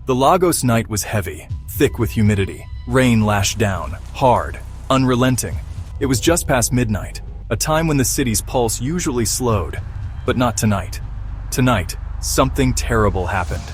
The Lagos night was heavy, thick with humidity. Rain lashed down, hard, unrelenting. It was just past midnight, a time when the city's pulse usually slowed. But not tonight. Tonight, something terrible happened.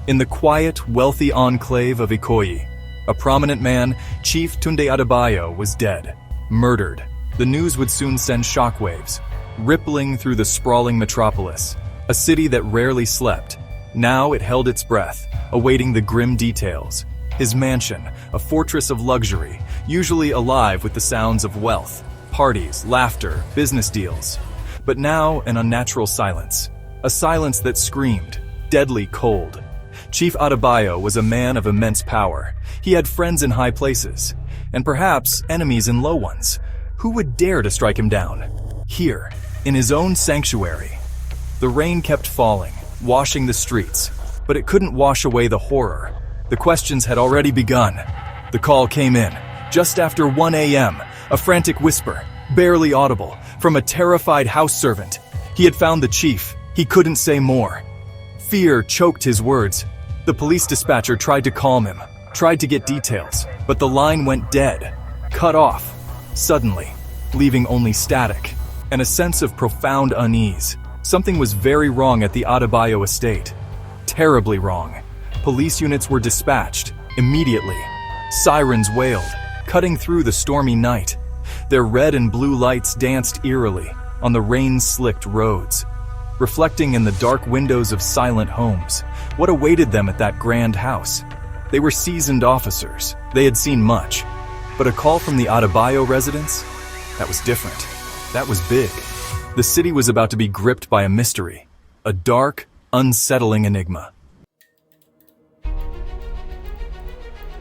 In the quiet, wealthy enclave of Ikoyi, a prominent man, Chief Tunde Adebayo, was dead, murdered. The news would soon send shockwaves, rippling through the sprawling metropolis, a city that rarely slept. Now it held its breath, awaiting the grim details. His mansion, a fortress of luxury, usually alive with the sounds of wealth, parties, laughter, business deals. But now an unnatural silence, a silence that screamed, deadly cold. Chief Adebayo was a man of immense power. He had friends in high places, and perhaps enemies in low ones. Who would dare to strike him down? Here, in his own sanctuary. The rain kept falling, washing the streets, but it couldn't wash away the horror. The questions had already begun. The call came in, just after 1 a.m., a frantic whisper, barely audible, from a terrified house servant. He had found the chief. He couldn't say more. Fear choked his words. The police dispatcher tried to calm him, tried to get details, but the line went dead, cut off, suddenly, leaving only static, and a sense of profound unease. Something was very wrong at the Adebayo estate. Terribly wrong. Police units were dispatched, immediately. Sirens wailed, cutting through the stormy night. Their red and blue lights danced eerily on the rain-slicked roads, reflecting in the dark windows of silent homes. What awaited them at that grand house? They were seasoned officers. They had seen much. But a call from the Adebayo residence? That was different. That was big. The city was about to be gripped by a mystery, a dark, unsettling enigma.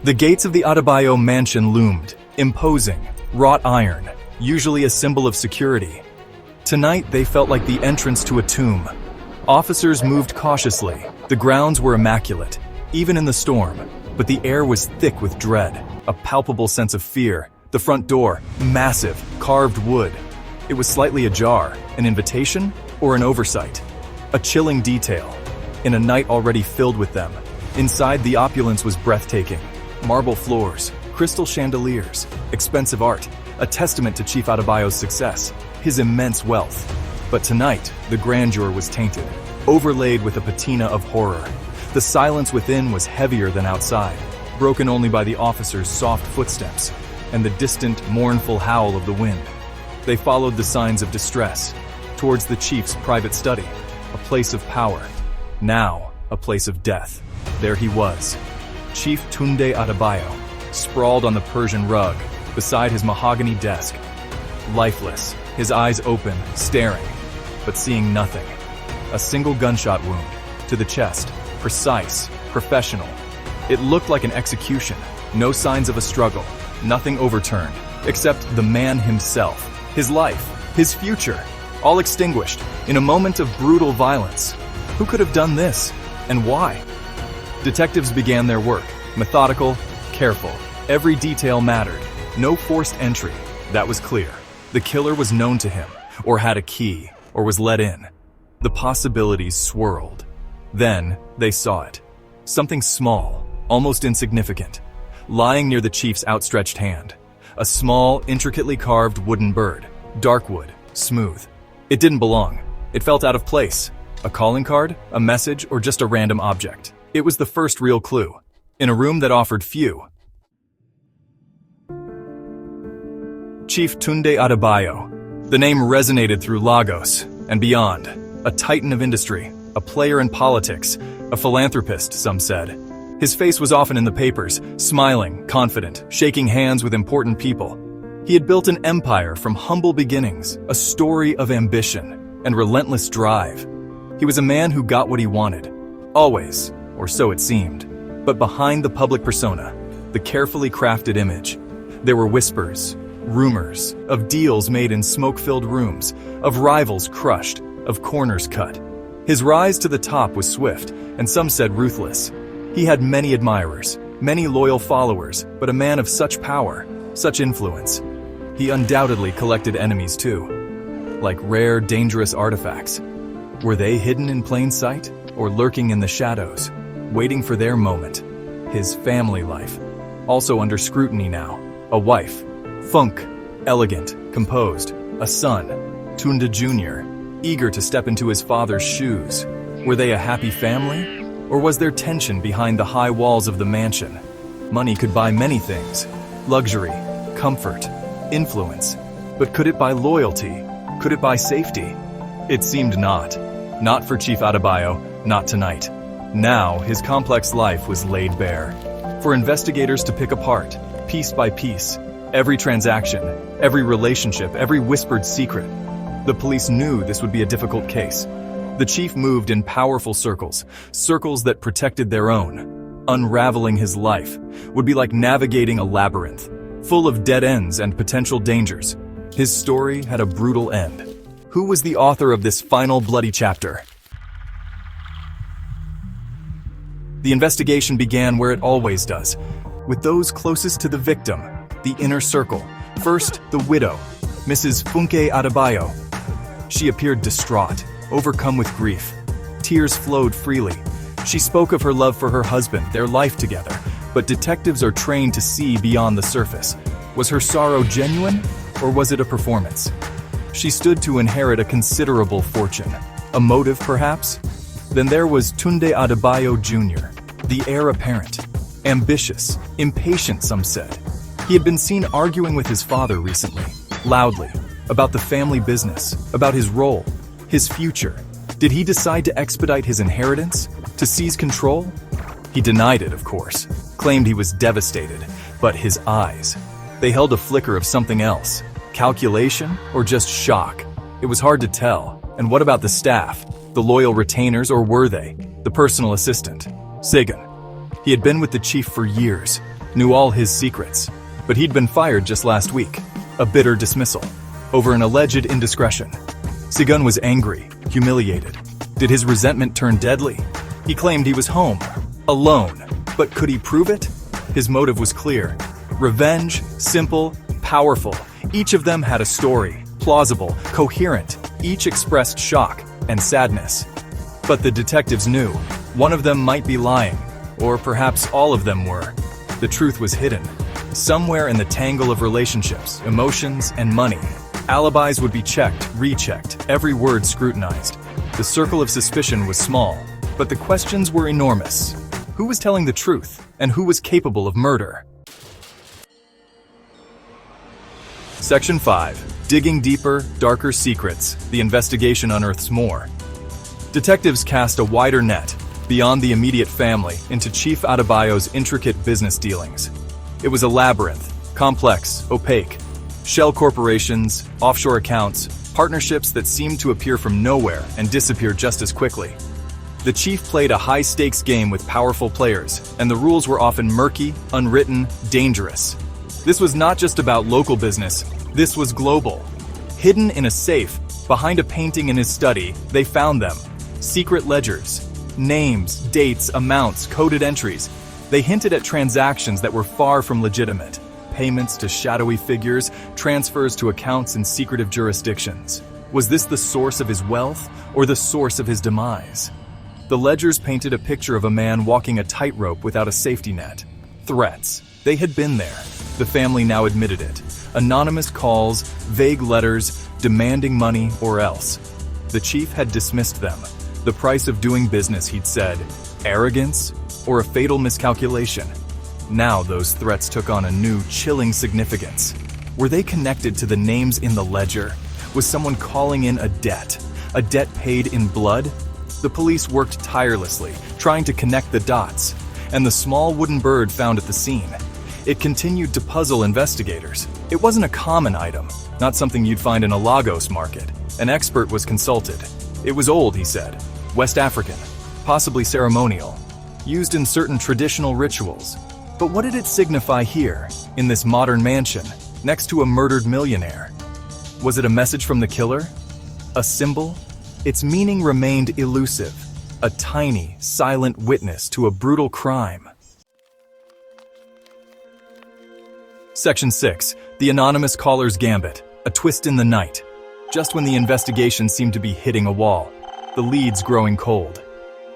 The gates of the Adebayo mansion loomed, imposing, wrought iron, usually a symbol of security. Tonight, they felt like the entrance to a tomb. Officers moved cautiously. The grounds were immaculate, even in the storm, but the air was thick with dread, a palpable sense of fear. The front door, massive, carved wood. It was slightly ajar, an invitation or an oversight. A chilling detail, in a night already filled with them. Inside, the opulence was breathtaking. Marble floors, crystal chandeliers, expensive art, a testament to Chief Adebayo's success, his immense wealth. But tonight, the grandeur was tainted, overlaid with a patina of horror. The silence within was heavier than outside, broken only by the officers' soft footsteps and the distant, mournful howl of the wind. They followed the signs of distress, towards the chief's private study, a place of power, now a place of death. There he was, Chief Tunde Adebayo, sprawled on the Persian rug, beside his mahogany desk. Lifeless, his eyes open, staring, but seeing nothing. A single gunshot wound, to the chest, precise, professional. It looked like an execution, no signs of a struggle, nothing overturned, except the man himself, his life, his future, all extinguished in a moment of brutal violence. Who could have done this, and why? Detectives began their work, methodical, careful. Every detail mattered. No forced entry, that was clear. The killer was known to him, or had a key, or was let in. The possibilities swirled. Then, they saw it. Something small, almost insignificant, lying near the chief's outstretched hand. A small, intricately carved wooden bird, dark wood, smooth. It didn't belong. It felt out of place. A calling card, a message, or just a random object. It was the first real clue, in a room that offered few. Chief Tunde Adebayo. The name resonated through Lagos and beyond. A titan of industry, a player in politics, a philanthropist, some said. His face was often in the papers, smiling, confident, shaking hands with important people. He had built an empire from humble beginnings, a story of ambition and relentless drive. He was a man who got what he wanted, always, or so it seemed. But behind the public persona, the carefully crafted image, there were whispers, rumors, of deals made in smoke-filled rooms, of rivals crushed, of corners cut. His rise to the top was swift, and some said ruthless. He had many admirers, many loyal followers, but a man of such power, such influence. He undoubtedly collected enemies too, like rare, dangerous artifacts. Were they hidden in plain sight, or lurking in the shadows? waiting for their moment. His family life, also under scrutiny now. A wife, Funk, elegant, composed. A son, Tunde Jr., eager to step into his father's shoes. Were they a happy family? Or was there tension behind the high walls of the mansion? Money could buy many things. Luxury, comfort, influence. But could it buy loyalty? Could it buy safety? It seemed not. Not for Chief Adebayo, not tonight. Now, his complex life was laid bare. For investigators to pick apart, piece by piece, every transaction, every relationship, every whispered secret. The police knew this would be a difficult case. The chief moved in powerful circles, circles that protected their own. Unraveling his life would be like navigating a labyrinth, full of dead ends and potential dangers. His story had a brutal end. Who was the author of this final bloody chapter? The investigation began where it always does, with those closest to the victim, the inner circle. First, the widow, Mrs. Funke Adebayo. She appeared distraught, overcome with grief. Tears flowed freely. She spoke of her love for her husband, their life together, but detectives are trained to see beyond the surface. Was her sorrow genuine, or was it a performance? She stood to inherit a considerable fortune. A motive, perhaps? Then there was Tunde Adebayo Jr., the heir apparent. Ambitious, impatient, some said. He had been seen arguing with his father recently, loudly, about the family business, about his role, his future. Did he decide to expedite his inheritance? To seize control? He denied it, of course, claimed he was devastated, but his eyes, they held a flicker of something else. Calculation or just shock? It was hard to tell. And what about the staff? The loyal retainers, or were they? The personal assistant, Sagan. He had been with the chief for years, knew all his secrets, but he'd been fired just last week. A bitter dismissal, over an alleged indiscretion. Sagan was angry, humiliated. Did his resentment turn deadly? He claimed he was home, alone, but could he prove it? His motive was clear. Revenge, simple, powerful. Each of them had a story, plausible, coherent. Each expressed shock and sadness. But the detectives knew, one of them might be lying, or perhaps all of them were. The truth was hidden, somewhere in the tangle of relationships, emotions, and money. Alibis would be checked, rechecked, every word scrutinized. The circle of suspicion was small, but the questions were enormous. Who was telling the truth, and who was capable of murder? Section 5. Digging deeper, darker secrets, the investigation unearths more. Detectives cast a wider net, beyond the immediate family, into Chief Adebayo's intricate business dealings. It was a labyrinth, complex, opaque. Shell corporations, offshore accounts, partnerships that seemed to appear from nowhere and disappear just as quickly. The chief played a high-stakes game with powerful players, and the rules were often murky, unwritten, dangerous. This was not just about local business, this was global. Hidden in a safe, behind a painting in his study, they found them. Secret ledgers, names, dates, amounts, coded entries. They hinted at transactions that were far from legitimate. Payments to shadowy figures, transfers to accounts in secretive jurisdictions. Was this the source of his wealth, or the source of his demise? The ledgers painted a picture of a man walking a tightrope without a safety net. Threats. They had been there. The family now admitted it. Anonymous calls, vague letters, demanding money or else. The chief had dismissed them. The price of doing business, he'd said, arrogance or a fatal miscalculation. Now those threats took on a new, chilling significance. Were they connected to the names in the ledger? Was someone calling in a debt paid in blood? The police worked tirelessly, trying to connect the dots, and the small wooden bird found at the scene. It continued to puzzle investigators. It wasn't a common item, not something you'd find in a Lagos market. An expert was consulted. It was old, he said, West African, possibly ceremonial, used in certain traditional rituals. But what did it signify here, in this modern mansion, next to a murdered millionaire? Was it a message from the killer? A symbol? Its meaning remained elusive, a tiny, silent witness to a brutal crime. Section 6. The Anonymous Caller's Gambit, a twist in the night. Just when the investigation seemed to be hitting a wall, the leads growing cold.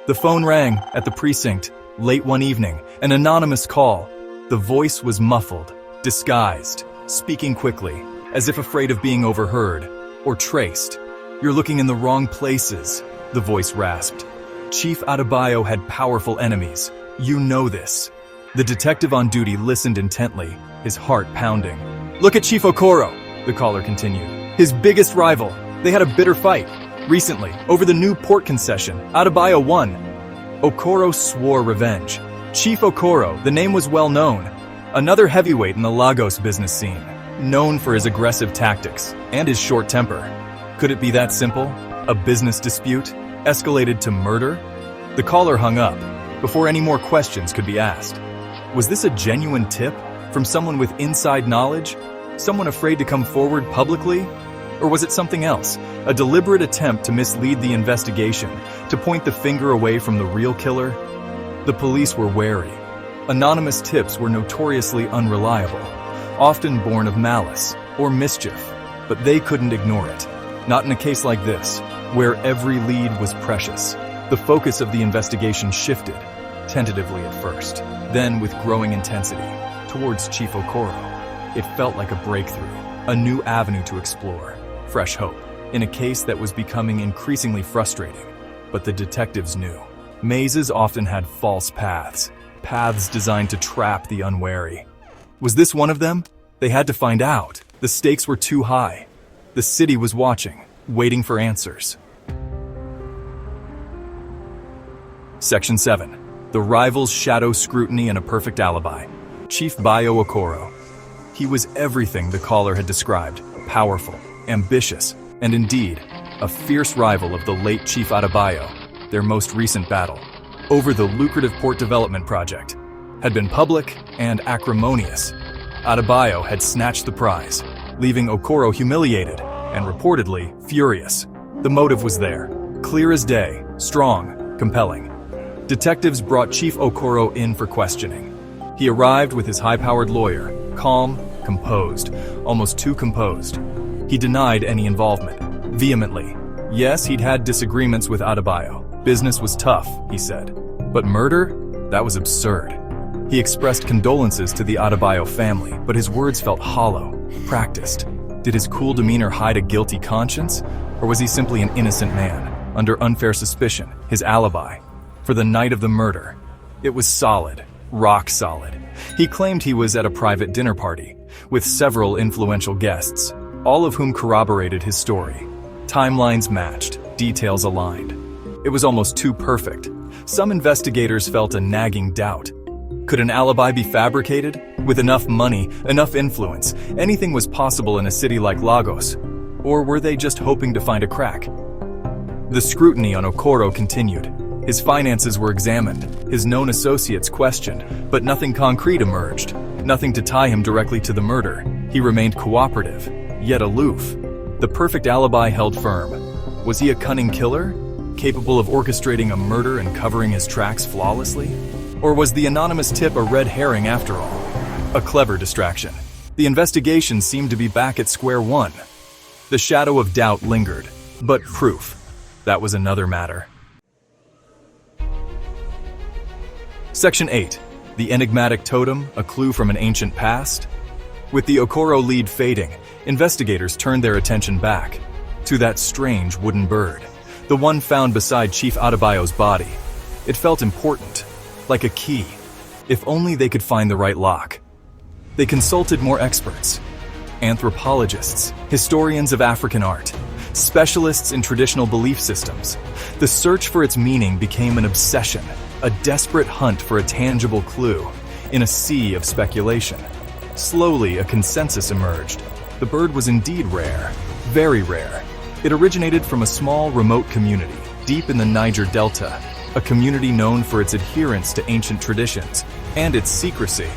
The phone rang at the precinct, Late one evening, an anonymous call. The voice was muffled, disguised, speaking quickly, as if afraid of being overheard or traced. "You're looking in the wrong places," the voice rasped. "Chief Adebayo had powerful enemies. You know this." The detective on duty listened intently, his heart pounding. "Look at Chief Okoro," the caller continued. "His biggest rival. They had a bitter fight. Recently, over the new port concession, Adebayo won. Okoro swore revenge. Chief Okoro, the name was well known. Another heavyweight in the Lagos business scene, known for his aggressive tactics and his short temper. Could it be that simple? A business dispute escalated to murder? The caller hung up before any more questions could be asked. Was this a genuine tip from someone with inside knowledge? Someone afraid to come forward publicly? Or was it something else? A deliberate attempt to mislead the investigation, to point the finger away from the real killer? The police were wary. Anonymous tips were notoriously unreliable, often born of malice or mischief, but they couldn't ignore it. Not in a case like this, where every lead was precious. The focus of the investigation shifted, tentatively at first, then with growing intensity, towards Chief Okoro. It felt like a breakthrough, a new avenue to explore, fresh hope, in a case that was becoming increasingly frustrating. But the detectives knew. Mazes often had false paths designed to trap the unwary. Was this one of them? They had to find out. The stakes were too high. The city was watching, waiting for answers. Section 7. The Rivals' Shadow Scrutiny and a Perfect Alibi. Chief Bayo Okoro. He was everything the caller had described: powerful, ambitious, and indeed, a fierce rival of the late Chief Adebayo. Their most recent battle, over the lucrative port development project, had been public and acrimonious. Adebayo had snatched the prize, leaving Okoro humiliated and reportedly furious. The motive was there, clear as day, strong, compelling. Detectives brought Chief Okoro in for questioning. He arrived with his high-powered lawyer, calm, composed, almost too composed. He denied any involvement, vehemently. Yes, he'd had disagreements with Adebayo. Business was tough, he said. But murder? That was absurd. He expressed condolences to the Adebayo family, but his words felt hollow, practiced. Did his cool demeanor hide a guilty conscience? Or was he simply an innocent man, under unfair suspicion, his alibi? For the night of the murder, it was solid, rock solid. He claimed he was at a private dinner party, with several influential guests, all of whom corroborated his story. Timelines matched, details aligned. It was almost too perfect. Some investigators felt a nagging doubt. Could an alibi be fabricated? With enough money, enough influence, anything was possible in a city like Lagos. Or were they just hoping to find a crack? The scrutiny on Okoro continued. His finances were examined, his known associates questioned, but nothing concrete emerged. Nothing to tie him directly to the murder. He remained cooperative, yet aloof. The perfect alibi held firm. Was he a cunning killer, capable of orchestrating a murder and covering his tracks flawlessly? Or was the anonymous tip a red herring after all? A clever distraction. The investigation seemed to be back at square one. The shadow of doubt lingered, but proof, that was another matter. Section 8. The Enigmatic Totem, a clue from an ancient past. With the Okoro lead fading, investigators turned their attention back to that strange wooden bird, the one found beside Chief Adebayo's body. It felt important, like a key, if only they could find the right lock. They consulted more experts, anthropologists, historians of African art, specialists in traditional belief systems. The search for its meaning became an obsession, a desperate hunt for a tangible clue, in a sea of speculation. Slowly, a consensus emerged. The bird was indeed rare, very rare. It originated from a small, remote community, deep in the Niger Delta, a community known for its adherence to ancient traditions and its secrecy.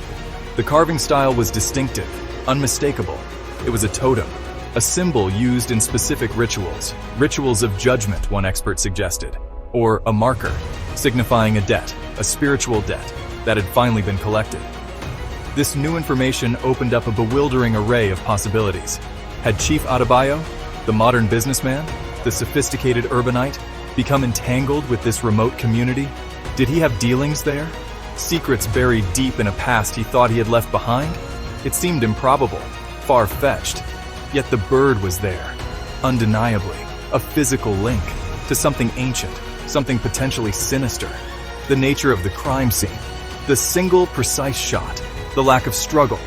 The carving style was distinctive, unmistakable. It was a totem, a symbol used in specific rituals of judgment, one expert suggested, or a marker, signifying a debt, a spiritual debt, that had finally been collected. This new information opened up a bewildering array of possibilities. Had Chief Adebayo, the modern businessman, the sophisticated urbanite, become entangled with this remote community? Did he have dealings there? Secrets buried deep in a past he thought he had left behind? It seemed improbable, far-fetched. Yet the bird was there, undeniably, a physical link to something ancient, something potentially sinister. The nature of the crime scene, the single precise shot, the lack of struggle.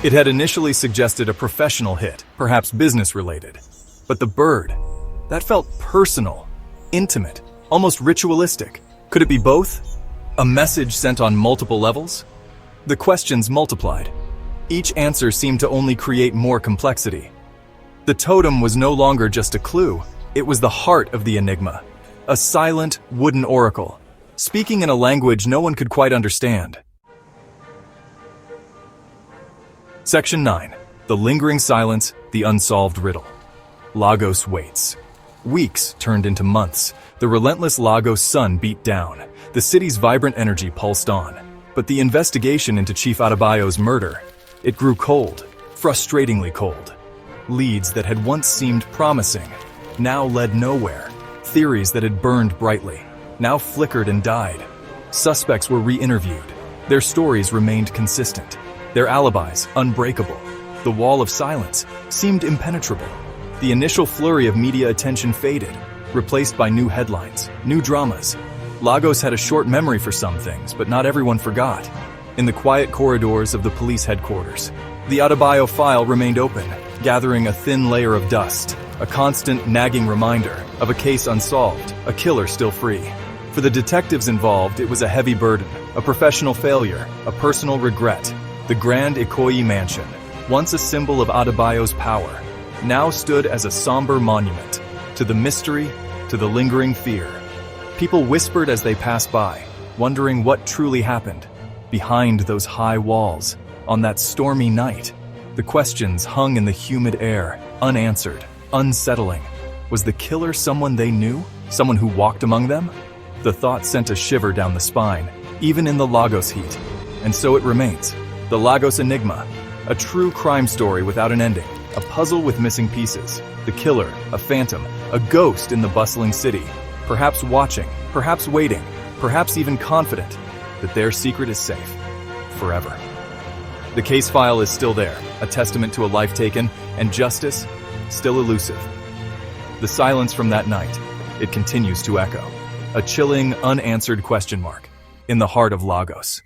It had initially suggested a professional hit, perhaps business-related. But the bird, that felt personal, intimate, almost ritualistic. Could it be both? A message sent on multiple levels? The questions multiplied. Each answer seemed to only create more complexity. The totem was no longer just a clue, it was the heart of the enigma. A silent, wooden oracle, speaking in a language no one could quite understand. Section 9. The lingering silence, the unsolved riddle. Lagos waits. Weeks turned into months. The relentless Lagos sun beat down. The city's vibrant energy pulsed on. But the investigation into Chief Adebayo's murder, it grew cold, frustratingly cold. Leads that had once seemed promising now led nowhere. Theories that had burned brightly now flickered and died. Suspects were re-interviewed. Their stories remained consistent. Their alibis unbreakable. The wall of silence seemed impenetrable. The initial flurry of media attention faded, replaced by new headlines, new dramas. Lagos had a short memory for some things, but not everyone forgot. In the quiet corridors of the police headquarters, the Adebayo file remained open, gathering a thin layer of dust, a constant nagging reminder of a case unsolved, a killer still free. For the detectives involved, it was a heavy burden, a professional failure, a personal regret. The Grand Ikoyi mansion, once a symbol of Adebayo's power, now stood as a somber monument to the mystery, to the lingering fear. People whispered as they passed by, wondering what truly happened behind those high walls on that stormy night. The questions hung in the humid air, unanswered, unsettling. Was the killer someone they knew? Someone who walked among them? The thought sent a shiver down the spine, even in the Lagos heat. And so it remains. The Lagos Enigma, a true crime story without an ending, a puzzle with missing pieces. The killer, a phantom, a ghost in the bustling city, perhaps watching, perhaps waiting, perhaps even confident that their secret is safe forever. The case file is still there, a testament to a life taken, and justice still elusive. The silence from that night, it continues to echo, a chilling, unanswered question mark in the heart of Lagos.